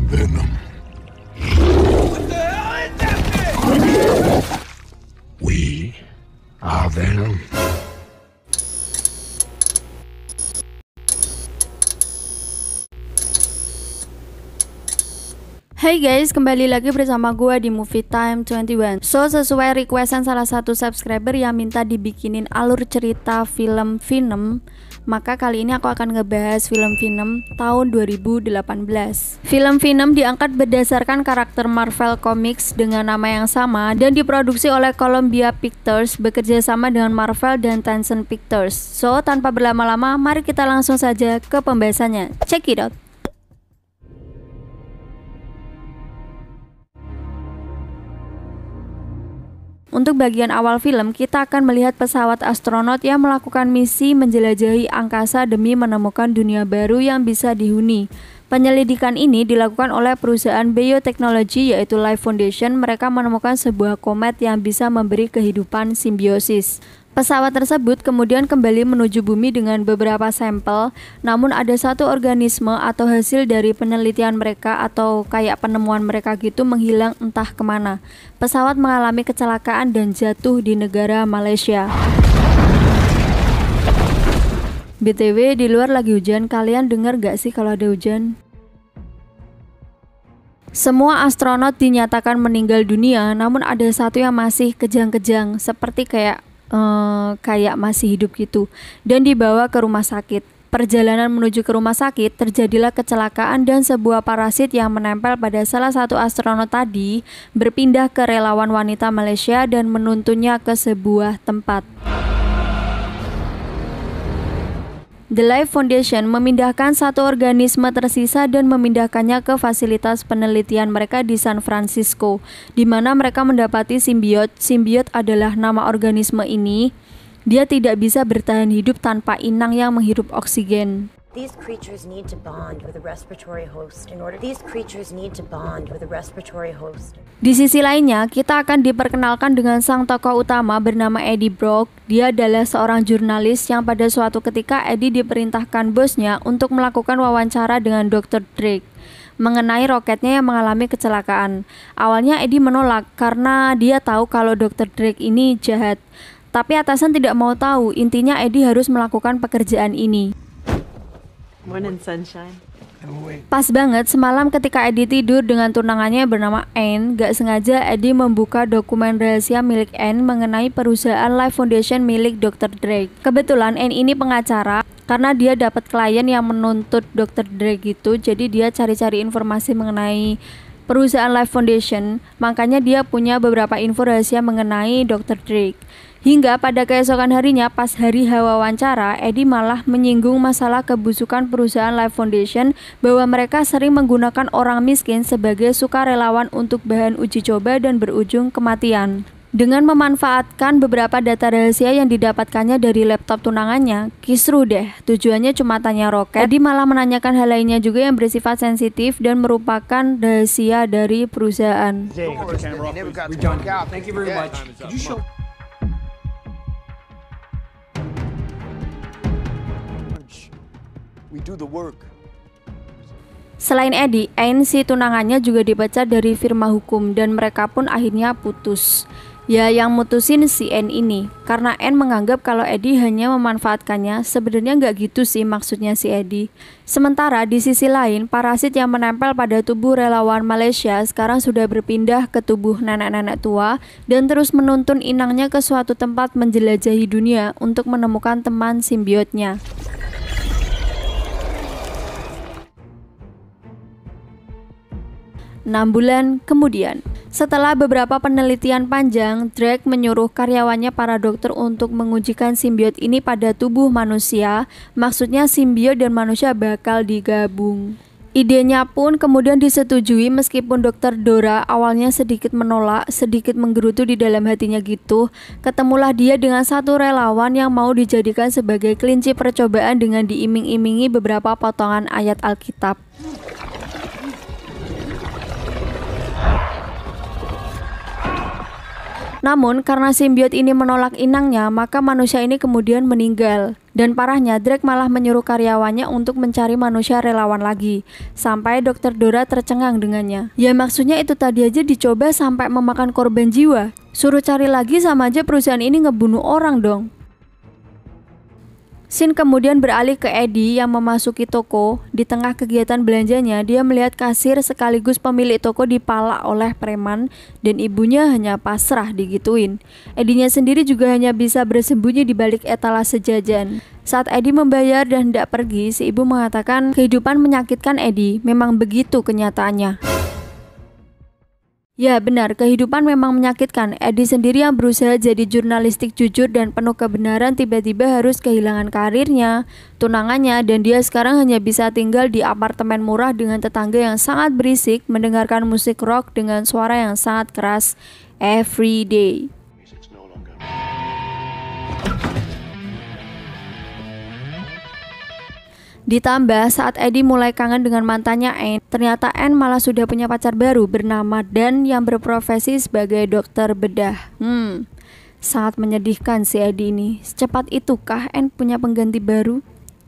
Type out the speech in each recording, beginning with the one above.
Venom. What the hell is that thing? We are Venom. Hey guys, kembali lagi bersama gue di Movie Time 21. So, sesuai requestan salah satu subscriber yang minta dibikinin alur cerita film Venom, maka kali ini aku akan ngebahas film Venom tahun 2018. Film Venom diangkat berdasarkan karakter Marvel Comics dengan nama yang sama dan diproduksi oleh Columbia Pictures bekerja sama dengan Marvel dan Tencent Pictures. So, tanpa berlama-lama, mari kita langsung saja ke pembahasannya. Check it out. Untuk bagian awal film, kita akan melihat pesawat astronot yang melakukan misi menjelajahi angkasa demi menemukan dunia baru yang bisa dihuni. Penyelidikan ini dilakukan oleh perusahaan bioteknologi yaitu Life Foundation. Mereka menemukan sebuah komet yang bisa memberi kehidupan simbiosis. Pesawat tersebut kemudian kembali menuju bumi dengan beberapa sampel, namun ada satu organisme atau hasil dari penelitian mereka atau kayak penemuan mereka gitu menghilang entah kemana. Pesawat mengalami kecelakaan dan jatuh di negara Malaysia. BTW, di luar lagi hujan, kalian dengar gak sih kalau ada hujan? Semua astronot dinyatakan meninggal dunia, namun ada satu yang masih kejang-kejang, seperti kayak masih hidup gitu, dan dibawa ke rumah sakit. Perjalanan menuju ke rumah sakit terjadilah kecelakaan dan sebuah parasit yang menempel pada salah satu astronot tadi berpindah ke relawan wanita Malaysia dan menuntunnya ke sebuah tempat. The Life Foundation memindahkan satu organisme tersisa dan memindahkannya ke fasilitas penelitian mereka di San Francisco, di mana mereka mendapati simbiot. Simbiot adalah nama organisme ini. Dia tidak bisa bertahan hidup tanpa inang yang menghirup oksigen. These creatures need to bond with a respiratory host in order. These creatures need to bond with a respiratory host. Di sisi lainnya, kita akan diperkenalkan dengan sang tokoh utama bernama Eddie Brock. Dia adalah seorang jurnalis yang pada suatu ketika Eddie diperintahkan bosnya untuk melakukan wawancara dengan Dr. Drake mengenai roketnya yang mengalami kecelakaan. Awalnya Eddie menolak karena dia tahu kalau Dr. Drake ini jahat. Tapi atasan tidak mau tahu, intinya Eddie harus melakukan pekerjaan ini. Morning, sunshine. Pas banget semalam ketika Eddie tidur dengan tunangannya bernama Anne, gak sengaja Eddie membuka dokumen rahasia milik Anne mengenai perusahaan Life Foundation milik Dr. Drake. Kebetulan Anne ini pengacara karena dia dapat klien yang menuntut Dr. Drake gitu, jadi dia cari-cari informasi mengenai perusahaan Life Foundation, makanya dia punya beberapa info rahasia mengenai Dr. Drake. Hingga pada keesokan harinya pas hari wawancara, Eddie malah menyinggung masalah kebusukan perusahaan Life Foundation bahwa mereka sering menggunakan orang miskin sebagai sukarelawan untuk bahan uji coba dan berujung kematian. Dengan memanfaatkan beberapa data rahasia yang didapatkannya dari laptop tunangannya, kisruh deh, tujuannya cuma tanya roket. Eddie malah menanyakan hal lainnya juga yang bersifat sensitif dan merupakan rahasia dari perusahaan. Selain Eddie, Ain si tunangannya juga dipecat dari firma hukum dan mereka pun akhirnya putus. Ya, yang mutusin si Anne ini karena Anne menganggap kalau Eddie hanya memanfaatkannya. Sebenarnya nggak gitu sih maksudnya si Eddie. Sementara di sisi lain, parasit yang menempel pada tubuh relawan Malaysia sekarang sudah berpindah ke tubuh nenek-nenek tua dan terus menuntun inangnya ke suatu tempat menjelajahi dunia untuk menemukan teman simbiotnya. Enam bulan kemudian, setelah beberapa penelitian panjang, Drake menyuruh karyawannya para dokter untuk mengujikan simbiot ini pada tubuh manusia. Maksudnya simbiot dan manusia bakal digabung. Idenya pun kemudian disetujui meskipun dokter Dora awalnya sedikit menolak, sedikit menggerutu di dalam hatinya gitu. Ketemulah dia dengan satu relawan yang mau dijadikan sebagai kelinci percobaan dengan diiming-imingi beberapa potongan ayat Alkitab. Namun karena simbiot ini menolak inangnya, maka manusia ini kemudian meninggal. Dan parahnya, Drake malah menyuruh karyawannya untuk mencari manusia relawan lagi, sampai Dr. Dora tercengang dengannya. Ya maksudnya itu tadi aja dicoba sampai memakan korban jiwa. Suruh cari lagi sama aja perusahaan ini ngebunuh orang dong. Scene kemudian beralih ke Eddie yang memasuki toko. Di tengah kegiatan belanjanya, dia melihat kasir sekaligus pemilik toko dipalak oleh preman dan ibunya hanya pasrah digituin. Eddie-nya sendiri juga hanya bisa bersembunyi di balik etalase jajan. Saat Eddie membayar dan hendak pergi, si ibu mengatakan kehidupan menyakitkan Eddie, memang begitu kenyataannya. Ya benar, kehidupan memang menyakitkan. Eddie sendiri yang berusaha jadi jurnalistik jujur dan penuh kebenaran tiba-tiba harus kehilangan karirnya, tunangannya, dan dia sekarang hanya bisa tinggal di apartemen murah dengan tetangga yang sangat berisik, mendengarkan musik rock dengan suara yang sangat keras every day. Ditambah saat Eddie mulai kangen dengan mantannya Anne, ternyata Anne malah sudah punya pacar baru bernama Dan yang berprofesi sebagai dokter bedah. Sangat menyedihkan si Eddie ini. Secepat itukah Anne punya pengganti baru?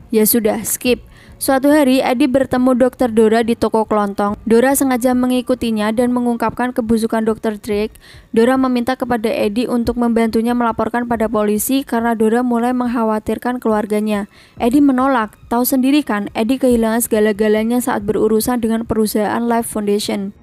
Ya sudah, skip. Suatu hari Eddie bertemu Dr. Dora di toko kelontong. Dora sengaja mengikutinya dan mengungkapkan kebusukan Dr. Drake. Dora meminta kepada Eddie untuk membantunya melaporkan pada polisi karena Dora mulai mengkhawatirkan keluarganya. Eddie menolak. Tahu sendiri kan, Eddie kehilangan segala-galanya saat berurusan dengan perusahaan Life Foundation.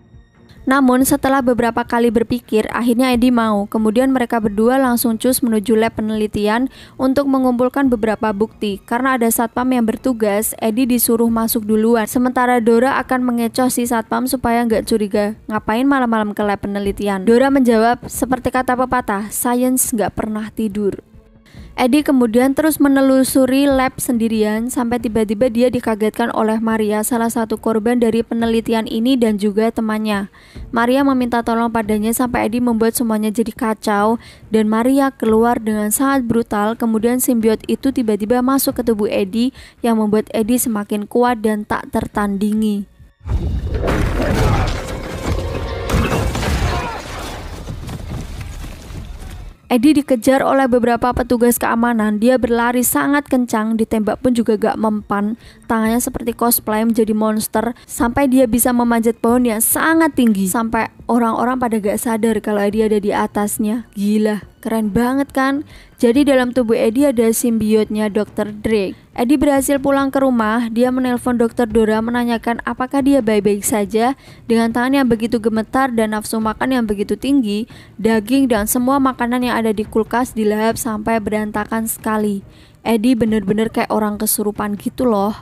Namun setelah beberapa kali berpikir, akhirnya Eddie mau. Kemudian mereka berdua langsung cus menuju lab penelitian untuk mengumpulkan beberapa bukti. Karena ada satpam yang bertugas, Eddie disuruh masuk duluan. Sementara Dora akan mengecoh si satpam supaya nggak curiga. Ngapain malam-malam ke lab penelitian? Dora menjawab, seperti kata pepatah, science nggak pernah tidur. Eddie kemudian terus menelusuri lab sendirian sampai tiba-tiba dia dikagetkan oleh Maria, salah satu korban dari penelitian ini dan juga temannya. Maria meminta tolong padanya sampai Eddie membuat semuanya jadi kacau dan Maria keluar dengan sangat brutal. Kemudian simbiot itu tiba-tiba masuk ke tubuh Eddie yang membuat Eddie semakin kuat dan tak tertandingi. Eddie dikejar oleh beberapa petugas keamanan. Dia berlari sangat kencang, ditembak pun juga gak mempan. Tangannya seperti cosplay menjadi monster, sampai dia bisa memanjat pohon yang sangat tinggi. Sampai orang-orang pada gak sadar kalau Eddie ada di atasnya. Gila, keren banget kan? Jadi dalam tubuh Eddie ada simbiotnya Dr. Drake. Eddie berhasil pulang ke rumah. Dia menelpon Dr. Dora menanyakan apakah dia baik-baik saja. Dengan tangan yang begitu gemetar dan nafsu makan yang begitu tinggi, daging dan semua makanan yang ada di kulkas dilahap sampai berantakan sekali. Eddie bener-bener kayak orang kesurupan gitu loh.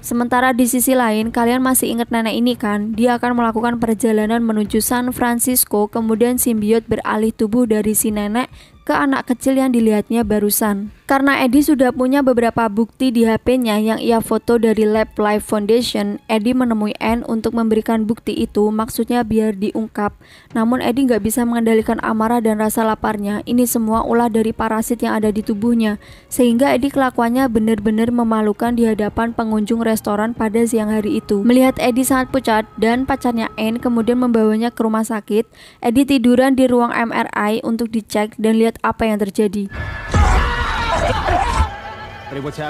Sementara di sisi lain, kalian masih ingat nenek ini kan? Dia akan melakukan perjalanan menuju San Francisco, kemudian simbiot beralih tubuh dari si nenek ke anak kecil yang dilihatnya barusan. Karena Eddie sudah punya beberapa bukti di HP-nya yang ia foto dari Lab Life Foundation, Eddie menemui Anne untuk memberikan bukti itu, maksudnya biar diungkap. Namun Eddie nggak bisa mengendalikan amarah dan rasa laparnya. Ini semua ulah dari parasit yang ada di tubuhnya, sehingga Eddie kelakuannya benar-benar memalukan di hadapan pengunjung restoran pada siang hari itu. Melihat Eddie sangat pucat dan pacarnya Anne kemudian membawanya ke rumah sakit, Eddie tiduran di ruang MRI untuk dicek dan lihat apa yang terjadi.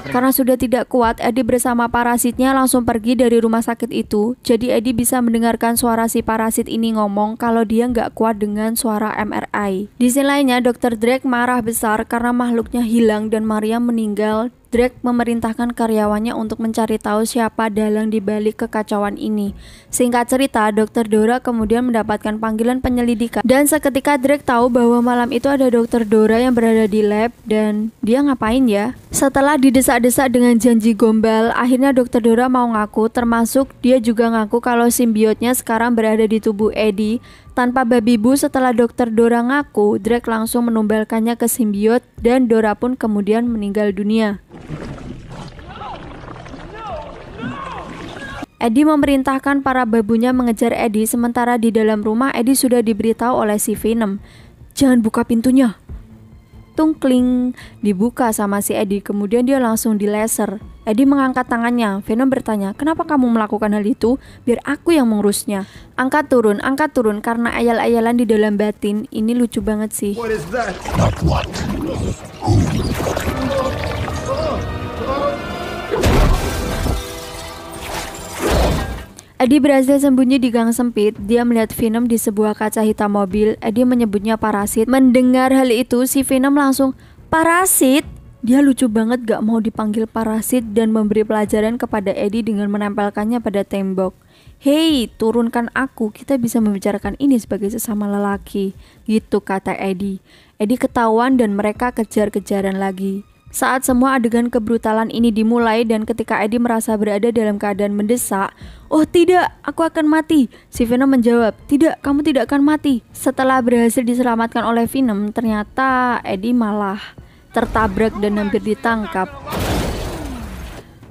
Karena sudah tidak kuat, Eddie bersama parasitnya langsung pergi dari rumah sakit itu. Jadi Eddie bisa mendengarkan suara si parasit ini ngomong kalau dia nggak kuat dengan suara MRI. Di sisi lainnya, Dr. Drake marah besar karena makhluknya hilang dan Maria meninggal. Drake memerintahkan karyawannya untuk mencari tahu siapa dalang di balik kekacauan ini. Singkat cerita, Dr. Dora kemudian mendapatkan panggilan penyelidikan. Dan seketika Drake tahu bahwa malam itu ada Dr. Dora yang berada di lab dan dia ngapain ya? Setelah didesak-desak dengan janji gombal, akhirnya Dr. Dora mau ngaku, termasuk dia juga ngaku kalau simbiotnya sekarang berada di tubuh Eddie. Tanpa babi bu, setelah Dr. Dora ngaku, Drake langsung menumbalkannya ke simbiot dan Dora pun kemudian meninggal dunia. Eddie memerintahkan para babunya mengejar Eddie, sementara di dalam rumah Eddie sudah diberitahu oleh si Venom, jangan buka pintunya. tung kling, dibuka sama si Eddie, kemudian dia langsung dilaser. Eddie mengangkat tangannya. Venom bertanya, kenapa kamu melakukan hal itu? Biar aku yang mengurusnya. Angkat turun karena ayal-ayalan di dalam batin. Ini lucu banget sih. What is that? Not what. Eddie berhasil sembunyi di gang sempit. Dia melihat Venom di sebuah kaca hitam mobil. Eddie menyebutnya parasit. Mendengar hal itu, si Venom langsung, parasit? Dia lucu banget gak mau dipanggil parasit dan memberi pelajaran kepada Eddie dengan menempelkannya pada tembok. Hei, turunkan aku, kita bisa membicarakan ini sebagai sesama lelaki. Gitu kata Eddie. Eddie ketahuan dan mereka kejar-kejaran lagi. Saat semua adegan kebrutalan ini dimulai dan ketika Eddie merasa berada dalam keadaan mendesak, oh tidak, aku akan mati. Si Venom menjawab, tidak, kamu tidak akan mati. Setelah berhasil diselamatkan oleh Venom, ternyata Eddie malah tertabrak dan hampir ditangkap.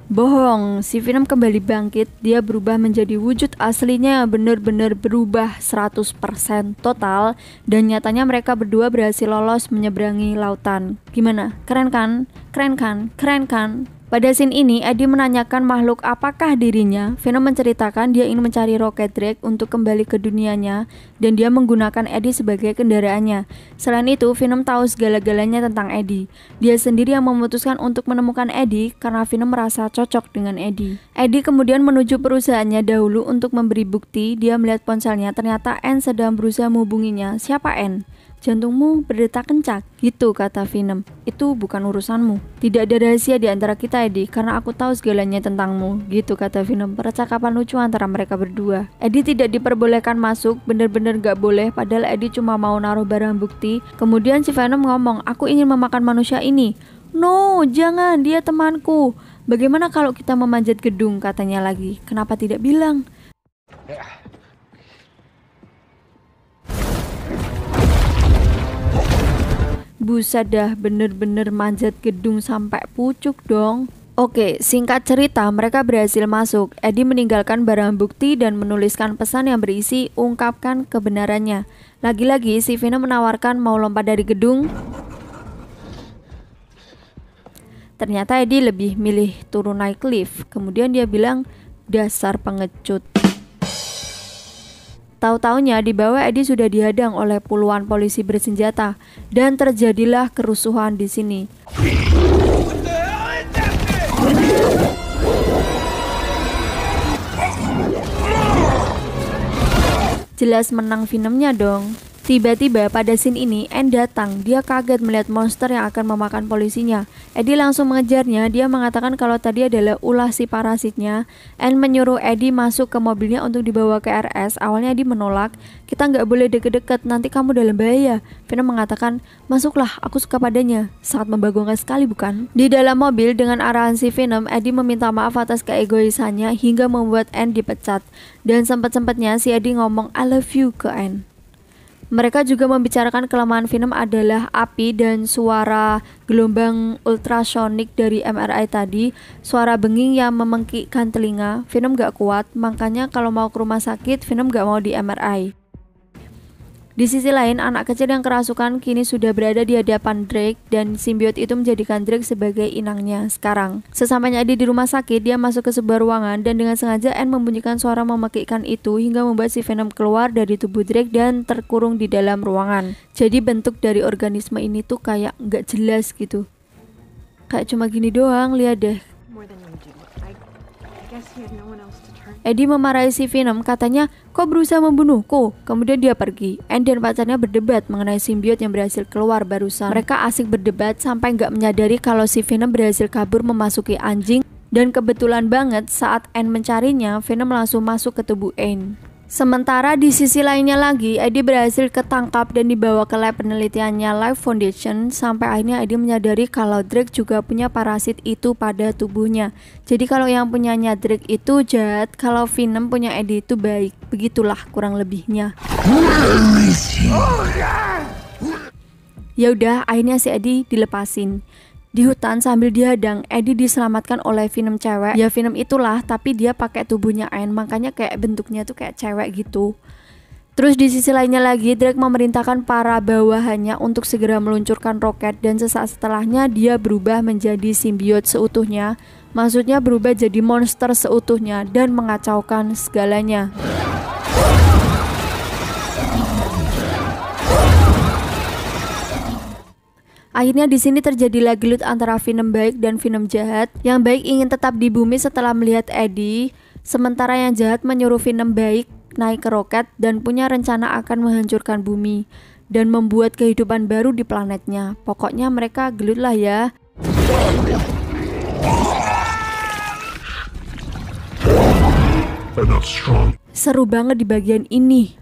Bohong, si Venom kembali bangkit. Dia berubah menjadi wujud aslinya, benar-benar berubah 100% total. Dan nyatanya mereka berdua berhasil lolos menyeberangi lautan. Gimana? Keren kan? Keren kan? Keren kan? Pada scene ini, Eddie menanyakan makhluk apakah dirinya. Venom menceritakan dia ingin mencari Rocket Drake untuk kembali ke dunianya dan dia menggunakan Eddie sebagai kendaraannya. Selain itu, Venom tahu segala-galanya tentang Eddie. Dia sendiri yang memutuskan untuk menemukan Eddie karena Venom merasa cocok dengan Eddie. Eddie kemudian menuju perusahaannya dahulu untuk memberi bukti. Dia melihat ponselnya, ternyata Anne sedang berusaha menghubunginya. Siapa Anne? Jantungmu berdetak kencang, gitu kata Venom. Itu bukan urusanmu. Tidak ada rahasia di antara kita, Eddie, karena aku tahu segalanya tentangmu, gitu kata Venom. Percakapan lucu antara mereka berdua. Eddie tidak diperbolehkan masuk, bener-bener gak boleh, padahal Eddie cuma mau naruh barang bukti. Kemudian si Venom ngomong, aku ingin memakan manusia ini. No, jangan, dia temanku. Bagaimana kalau kita memanjat gedung, katanya lagi. Kenapa tidak bilang? Buset dah, bener-bener manjat gedung sampai pucuk dong. Oke, singkat cerita, mereka berhasil masuk. Eddie meninggalkan barang bukti dan menuliskan pesan yang berisi ungkapkan kebenarannya. Lagi-lagi si Venom menawarkan mau lompat dari gedung. Ternyata Eddie lebih milih turun naik lift. Kemudian dia bilang, dasar pengecut. Tahu-taunya di bawah Eddie sudah dihadang oleh puluhan polisi bersenjata dan terjadilah kerusuhan di sini. Jelas menang Venomnya dong. Tiba-tiba pada scene ini Anne datang. Dia kaget melihat monster yang akan memakan polisinya. Eddie langsung mengejarnya. Dia mengatakan kalau tadi adalah ulah si parasitnya. Anne menyuruh Eddie masuk ke mobilnya untuk dibawa ke RS. Awalnya Eddie menolak. Kita nggak boleh deket-deket, nanti kamu dalam bahaya. Venom mengatakan, masuklah, aku suka padanya. Sangat membagongkan sekali bukan? Di dalam mobil dengan arahan si Venom, Eddie meminta maaf atas keegoisannya hingga membuat Anne dipecat. Dan sempat-sempatnya si Eddie ngomong I love you ke Anne. Mereka juga membicarakan kelemahan Venom adalah api dan suara gelombang ultrasonik dari MRI tadi, suara benging yang memengkikkan telinga. Venom gak kuat, makanya kalau mau ke rumah sakit, Venom gak mau di MRI. Di sisi lain, anak kecil yang kerasukan kini sudah berada di hadapan Drake dan simbiot itu menjadikan Drake sebagai inangnya sekarang. Sesampainya Eddie di rumah sakit, dia masuk ke sebuah ruangan dan dengan sengaja Anne membunyikan suara memekikkan itu hingga membuat si Venom keluar dari tubuh Drake dan terkurung di dalam ruangan. Jadi bentuk dari organisme ini tuh kayak nggak jelas gitu. Kayak cuma gini doang, lihat deh. Eddie memarahi si Venom, katanya, kau berusaha membunuhku. Kemudian dia pergi. Anne dan pacarnya berdebat mengenai simbiot yang berhasil keluar barusan. Mereka asik berdebat sampai nggak menyadari kalau si Venom berhasil kabur memasuki anjing. Dan kebetulan banget saat Anne mencarinya, Venom langsung masuk ke tubuh Anne. Sementara di sisi lainnya lagi, Eddie berhasil ketangkap dan dibawa ke lab penelitiannya Life Foundation. Sampai akhirnya Eddie menyadari kalau Drake juga punya parasit itu pada tubuhnya. Jadi kalau yang punyanya Drake itu jahat, kalau Venom punya Eddie itu baik. Begitulah kurang lebihnya. Ya udah, akhirnya si Eddie dilepasin. Di hutan sambil dihadang, Eddie diselamatkan oleh Venom cewek. Ya Venom itulah, tapi dia pakai tubuhnya Anne, makanya kayak bentuknya tuh kayak cewek gitu. Terus di sisi lainnya lagi, Drake memerintahkan para bawahannya untuk segera meluncurkan roket dan sesaat setelahnya dia berubah menjadi simbiot seutuhnya. Maksudnya berubah jadi monster seutuhnya dan mengacaukan segalanya. Akhirnya di sini terjadilah gelut antara Venom baik dan Venom jahat. Yang baik ingin tetap di bumi setelah melihat Eddie, sementara yang jahat menyuruh Venom baik naik ke roket dan punya rencana akan menghancurkan bumi dan membuat kehidupan baru di planetnya. Pokoknya mereka gelut lah ya. Seru banget di bagian ini.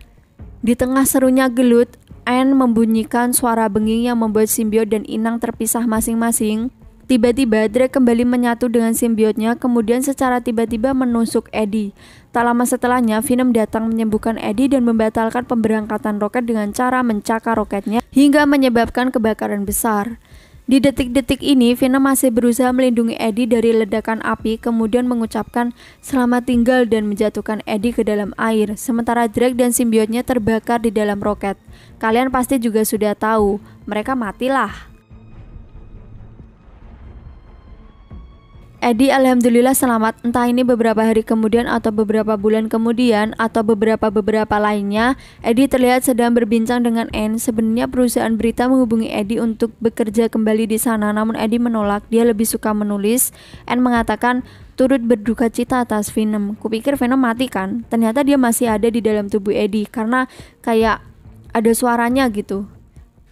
Di tengah serunya gelut, Anne membunyikan suara benging yang membuat simbiot dan inang terpisah masing-masing. Tiba-tiba Drake kembali menyatu dengan simbiotnya, kemudian secara tiba-tiba menusuk Eddie. Tak lama setelahnya, Venom datang menyembuhkan Eddie dan membatalkan pemberangkatan roket dengan cara mencakar roketnya hingga menyebabkan kebakaran besar. Di detik-detik ini, Venom masih berusaha melindungi Eddie dari ledakan api, kemudian mengucapkan selamat tinggal dan menjatuhkan Eddie ke dalam air, sementara Drake dan simbiotnya terbakar di dalam roket. Kalian pasti juga sudah tahu, mereka matilah. Eddie alhamdulillah selamat, entah ini beberapa hari kemudian atau beberapa bulan kemudian atau beberapa lainnya. Eddie terlihat sedang berbincang dengan Anne. Sebenarnya perusahaan berita menghubungi Eddie untuk bekerja kembali di sana, namun Eddie menolak, dia lebih suka menulis. Anne mengatakan turut berduka cita atas Venom. Kupikir Venom mati kan, ternyata dia masih ada di dalam tubuh Eddie karena kayak ada suaranya gitu.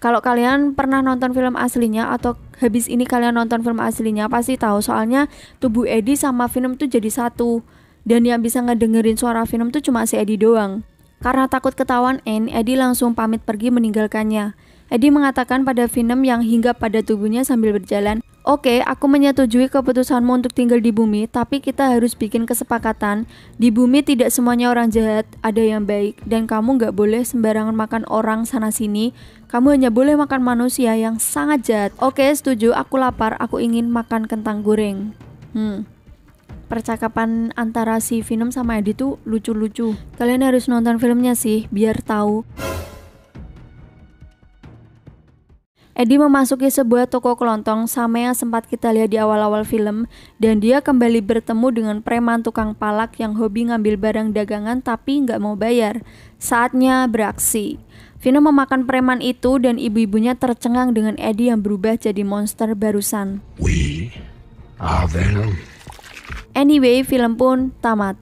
Kalau kalian pernah nonton film aslinya atau habis ini kalian nonton film aslinya pasti tahu, soalnya tubuh Eddie sama Venom tuh jadi satu. Dan yang bisa ngedengerin suara Venom tuh cuma si Eddie doang. Karena takut ketahuan Anne, Eddie langsung pamit pergi meninggalkannya. Eddie mengatakan pada Venom yang hinggap pada tubuhnya sambil berjalan, "Oke, aku menyetujui keputusanmu untuk tinggal di bumi, tapi kita harus bikin kesepakatan. Di bumi tidak semuanya orang jahat, ada yang baik, dan kamu gak boleh sembarangan makan orang sana-sini. Kamu hanya boleh makan manusia yang sangat jahat." "Oke, setuju, aku lapar, aku ingin makan kentang goreng." Percakapan antara si Venom sama Eddie tuh lucu-lucu. Kalian harus nonton filmnya sih, biar tahu. Eddie memasuki sebuah toko kelontong sama yang sempat kita lihat di awal-awal film, dan dia kembali bertemu dengan preman tukang palak yang hobi ngambil barang dagangan tapi nggak mau bayar. Saatnya beraksi. Venom memakan preman itu dan ibu-ibunya tercengang dengan Eddie yang berubah jadi monster barusan. We are Venom. Anyway, film pun tamat.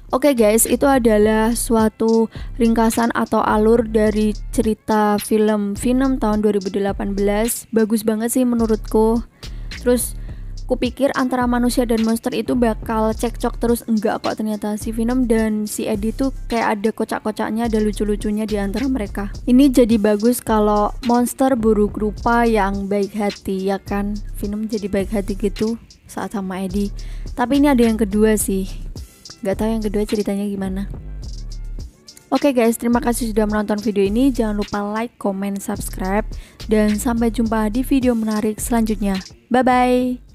Oke guys, itu adalah suatu ringkasan atau alur dari cerita film Venom tahun 2018. Bagus banget sih menurutku. Terus kupikir antara manusia dan monster itu bakal cekcok, terus enggak kok, ternyata si Venom dan si Eddie tuh kayak ada kocak-kocaknya, ada lucu-lucunya di antara mereka. Ini jadi bagus kalau monster buruk rupa yang baik hati, ya kan? Venom jadi baik hati gitu saat sama Eddie. Tapi ini ada yang kedua sih. Gak tahu yang kedua ceritanya gimana. Oke guys, terima kasih sudah menonton video ini. Jangan lupa like, comment, subscribe, dan sampai jumpa di video menarik selanjutnya. Bye bye.